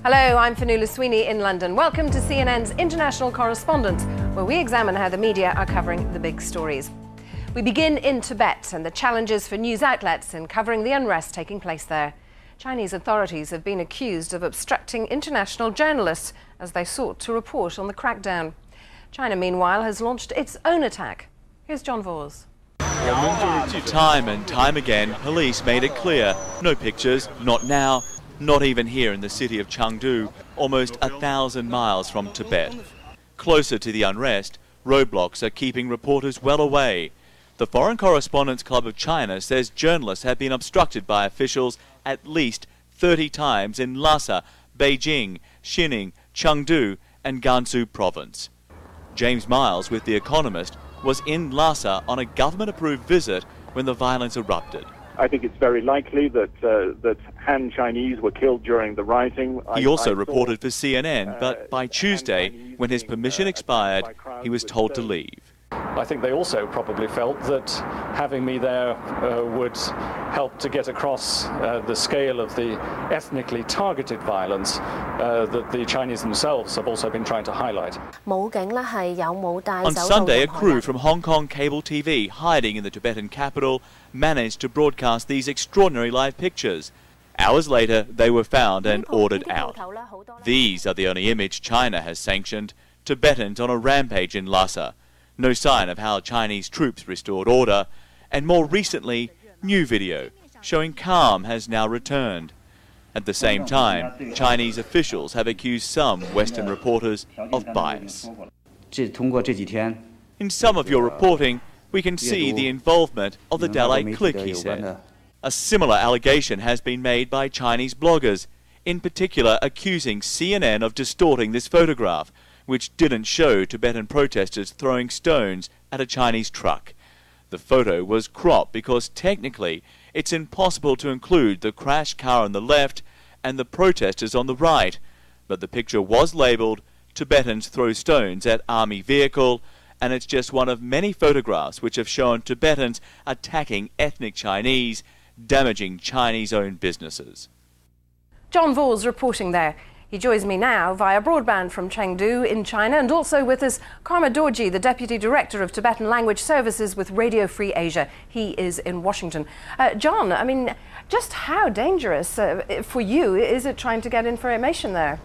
Hello, I'm Fanula Sweeney in London. Welcome to CNN's International Correspondent, where we examine how the media are covering the big stories. We begin in Tibet and the challenges for news outlets in covering the unrest taking place there. Chinese authorities have been accused of obstructing international journalists as they sought to report on the crackdown. China, meanwhile, has launched its own attack. Here's John Vors. Time and time again, police made it clear, no pictures, not now, not even here in the city of Chengdu, almost 1,000 miles from Tibet. Closer to the unrest, roadblocks are keeping reporters well away. The Foreign Correspondents Club of China says journalists have been obstructed by officials at least 30 times in Lhasa, Beijing, Xining, Chengdu and Gansu province. James Miles with The Economist was in Lhasa on a government-approved visit when the violence erupted. I think it's very likely that Han Chinese were killed during the rising. He also reported for CNN, but by Tuesday, when his permission expired, he was told to leave. I think they also probably felt that having me there would help to get across the scale of the ethnically targeted violence that the Chinese themselves have also been trying to highlight. On Sunday, a crew from Hong Kong cable TV hiding in the Tibetan capital managed to broadcast these extraordinary live pictures. Hours later, they were found and ordered out. These are the only image China has sanctioned, Tibetans on a rampage in Lhasa. No sign of how Chinese troops restored order, and more recently, new video showing calm has now returned. At the same time, Chinese officials have accused some Western reporters of bias. In some of your reporting, we can see the involvement of the Dalai clique, he said. A similar allegation has been made by Chinese bloggers, in particular accusing CNN of distorting this photograph, which didn't show Tibetan protesters throwing stones at a Chinese truck. The photo was cropped because technically it's impossible to include the crashed car on the left and the protesters on the right, but the picture was labelled Tibetans throw stones at army vehicle, and it's just one of many photographs which have shown Tibetans attacking ethnic Chinese, damaging Chinese-owned businesses. John Vors reporting there. He joins me now via broadband from Chengdu in China, and also with us Karma Dorji, the Deputy Director of Tibetan Language Services with Radio Free Asia. He is in Washington. John, I mean, just how dangerous for you is it trying to get information there?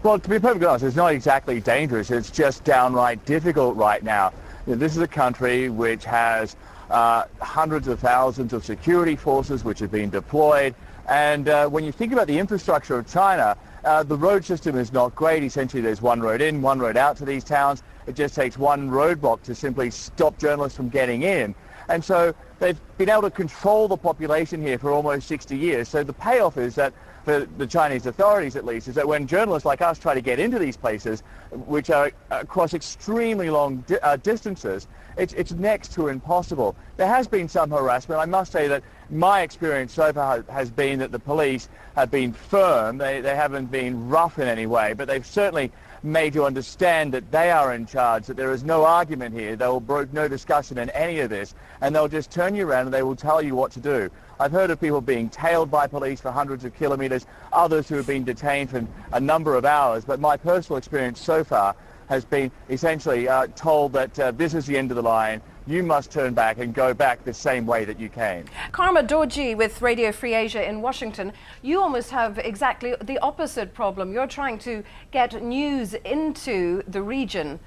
Well, to be perfectly honest, it's not exactly dangerous. It's just downright difficult right now. You know, this is a country which has hundreds of thousands of security forces which have been deployed. And when you think about the infrastructure of China, the road system is not great. Essentially, there's one road in, one road out to these towns. It just takes one roadblock to simply stop journalists from getting in. And so they've been able to control the population here for almost 60 years. So the payoff is that, for the Chinese authorities at least, is that when journalists like us try to get into these places, which are across extremely long distances, it's next to impossible. There has been some harassment. I must say that my experience so far has been that the police have been firm. They haven't been rough in any way, but they've certainly made you understand that they are in charge, that there is no argument here. There will be no discussion in any of this, and they'll just turn you around and they will tell you what to do. I've heard of people being tailed by police for hundreds of kilometres, others who have been detained for a number of hours, but my personal experience so far has been essentially told that this is the end of the line. You must turn back and go back the same way that you came. Karma Dorji with Radio Free Asia in Washington. You almost have exactly the opposite problem. You're trying to get news into the region.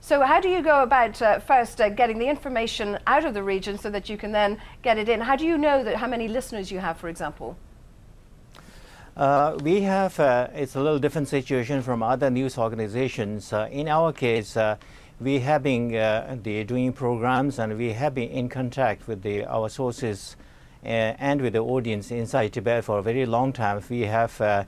So how do you go about first getting the information out of the region so that you can then get it in? How do you know that how many listeners you have, for example? We have, it's a little different situation from other news organizations. In our case, we have been doing programs, and we have been in contact with our sources and with the audience inside Tibet for a very long time. We have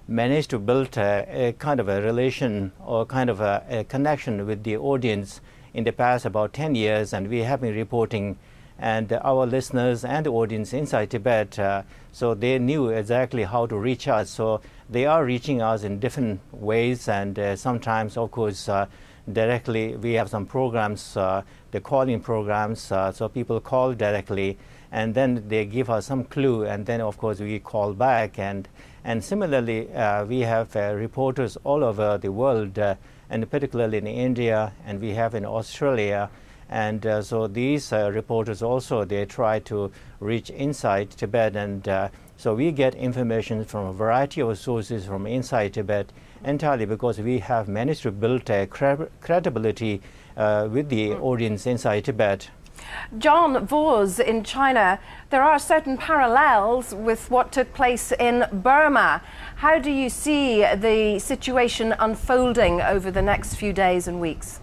managed to build a kind of a relation or kind of a connection with the audience in the past about 10 years, and we have been reporting, and our listeners and the audience inside Tibet, so they knew exactly how to reach us. So they are reaching us in different ways, and sometimes, of course, directly. We have some programs, the calling programs, so people call directly, and then they give us some clue, and then of course we call back, and And similarly, we have reporters all over the world, and particularly in India, and we have in Australia. And so these reporters also, they try to reach inside Tibet, and so we get information from a variety of sources from inside Tibet, entirely because we have managed to build a credibility with the audience inside Tibet. John Vos, in China, there are certain parallels with what took place in Burma. How do you see the situation unfolding over the next few days and weeks?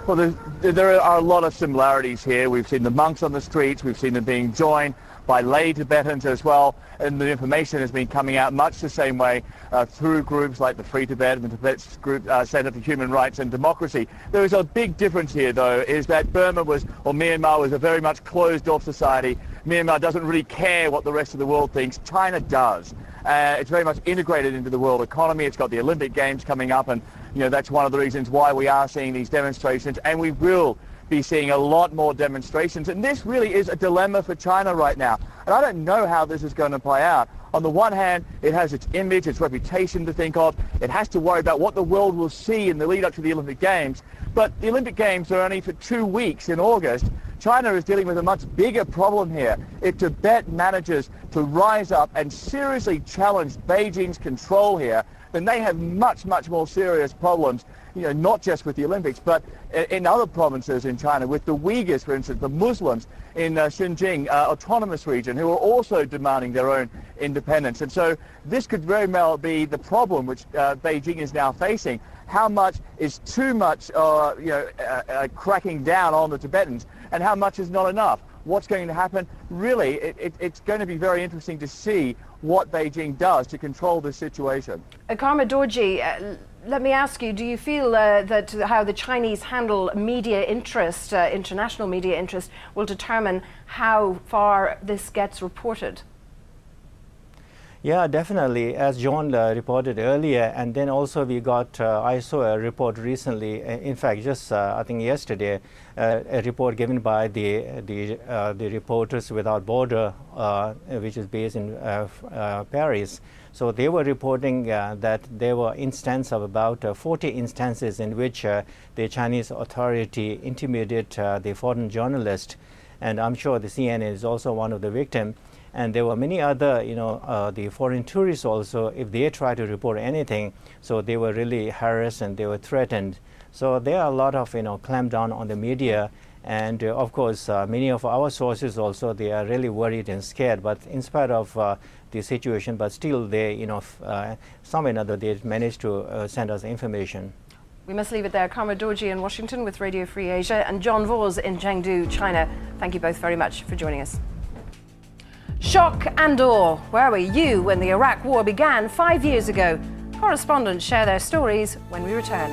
Well, there are a lot of similarities here. We've seen the monks on the streets, we've seen them being joined by lay Tibetans as well, and the information has been coming out much the same way through groups like the Free Tibet and the Tibet Group Center for Human Rights and Democracy. There is a big difference here, though, is that Myanmar was a very much closed-off society. Myanmar doesn't really care what the rest of the world thinks. China does. It's very much integrated into the world economy. It's got the Olympic Games coming up, and that's one of the reasons why we are seeing these demonstrations, and we will be seeing a lot more demonstrations. And this really is a dilemma for China right now. And I don't know how this is going to play out. On the one hand, it has its image, its reputation to think of. It has to worry about what the world will see in the lead up to the Olympic Games. But the Olympic Games are only for 2 weeks in August. China is dealing with a much bigger problem here. If Tibet manages to rise up and seriously challenge Beijing's control here, then they have much, much more serious problems, not just with the Olympics, but in other provinces in China, with the Uyghurs, for instance, the Muslims in Xinjiang autonomous region, who are also demanding their own independence. And so this could very well be the problem which Beijing is now facing. How much is too much, cracking down on the Tibetans, and how much is not enough? What's going to happen? Really, it's going to be very interesting to see what Beijing does to control this situation. Karma Dorji, let me ask you, do you feel that how the Chinese handle media interest, international media interest, will determine how far this gets reported? Yeah, definitely, as John reported earlier, and then also we got, I saw a report recently, in fact, just I think yesterday, a report given by the Reporters Without Border, which is based in Paris. So they were reporting that there were instances of about 40 instances in which the Chinese authority intimidated the foreign journalist, and I'm sure the CNN is also one of the victims. And there were many other, the foreign tourists also, if they try to report anything, so they were really harassed and they were threatened. So there are a lot of, clamp down on the media. And of course, many of our sources also, they are really worried and scared. But in spite of the situation, but still they, some way or another, they managed to send us information. We must leave it there. Karma Dorji in Washington with Radio Free Asia, and John Vos in Chengdu, China. Thank you both very much for joining us. Shock and awe. Where were you when the Iraq War began 5 years ago? Correspondents share their stories when we return.